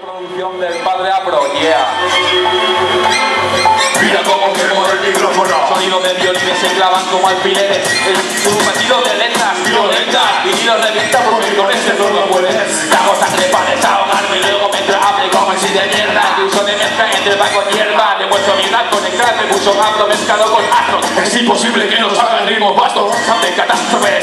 Producción del padre Apro, yeah. Mira cómo quemo el micrófono. Sonidos de violines se clavan como alfileres. Instrumentos de letras violentas. Vinilos de vista porque con ese no lo puedes. Hago sangre para desahogarme y luego me hable como el si de mierda. Que uso de mezcla entre el banco de hierba. De vuestro vida conectarme puso Apro mezclado con astros. Es imposible que nos hagan ritmos vastos. De catástrofe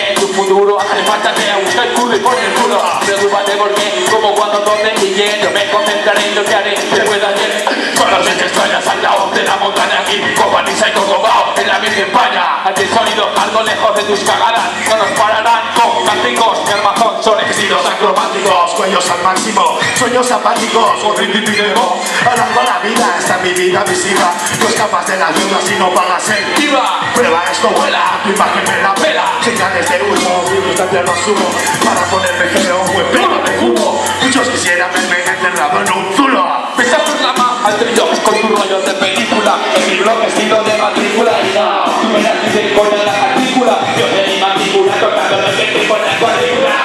en tu futuro. Hace falta que a buscar el culo y pon el culo. Preocúpate porque como cuando donde y quién. Yo me concentraré en lo que haré después de ayer. Con las extrañas al lado de la montaña aquí, Copanisa y Cocobao en la Virgen España. Ante el sonido algo lejos de tus cagadas. No nos pararán con cánticos. Mi armazón son Estilos acrobáticos, cuellos al máximo, sueños apáticos, con ritmo. Alargo la vida, esta es mi vida visiva. No escapas de las deudas si no pagas el IVA. Prueba esto, vuela, tu imagen me la pela. Señales de humo, circunstancias lo asumo. Para ponerme geo, buen pelo de humo. Muchos quisieran verme encerrado en un zulo. Pesa programa al trillo con tu rollo de película. En mi blog estilo de matrícula y no. Tú me las dices con la matrícula. Yo de mi matrícula tocando de gente con la cuadrícula.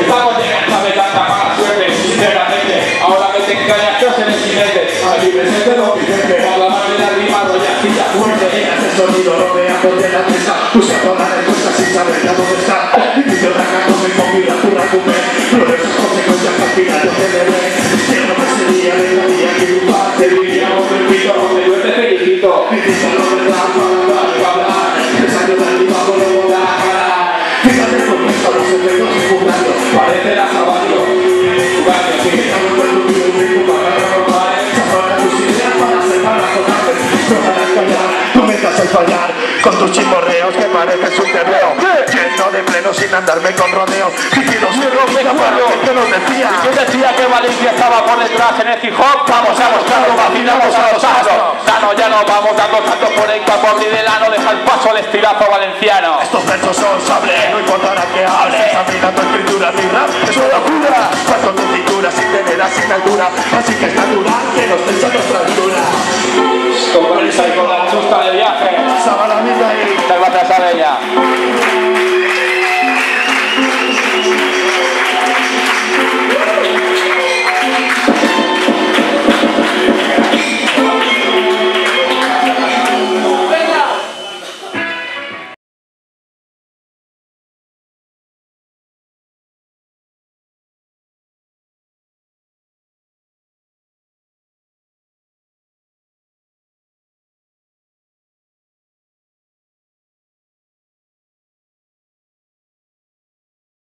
Estamos llegando de tanta mala suerte. Sinceramente, ahora que te engañas que os en el jinete. A mi presente no Vicente. Por la manera rima rollacilla fuerte. Este sonido lo vea de la mesa. Usando la respuesta sin saber ya dónde está. Y yo tragándome con mi locura fumé. Pero esas consecuencias al final yo te veré. Que no me sería de la vida que un par te diría un repito. Donde yo te felicito. Y dice lo verdad para hablar. Pensando en el bajo de boda cara. Fíjate con esto los efectos jugando. Parece la Sabadio. Fíjate con tu vida y tu para robar. Sazona tus ideas para separar las tocantes. No para callar, tú me estás al fallar. Con tus chimorreos que pareces un terreo. Lleno de pleno sin andarme con rodeos. Y quiero ser que nos decía. ¿Quién decía que Valencia estaba por detrás en el hip hop? Vamos a mostrarlo, vacinamos a los astros. Ya no vamos dando tanto por el campo abrir el ano, deja el paso al estirazo valenciano. Estos versos son sable, no importará que hables. Examinando escritura, mi rap es una locura. Cuando tu cintura sin tener asignatura. Así que está dura, que nos pensa nuestra altura. Con Valencia y con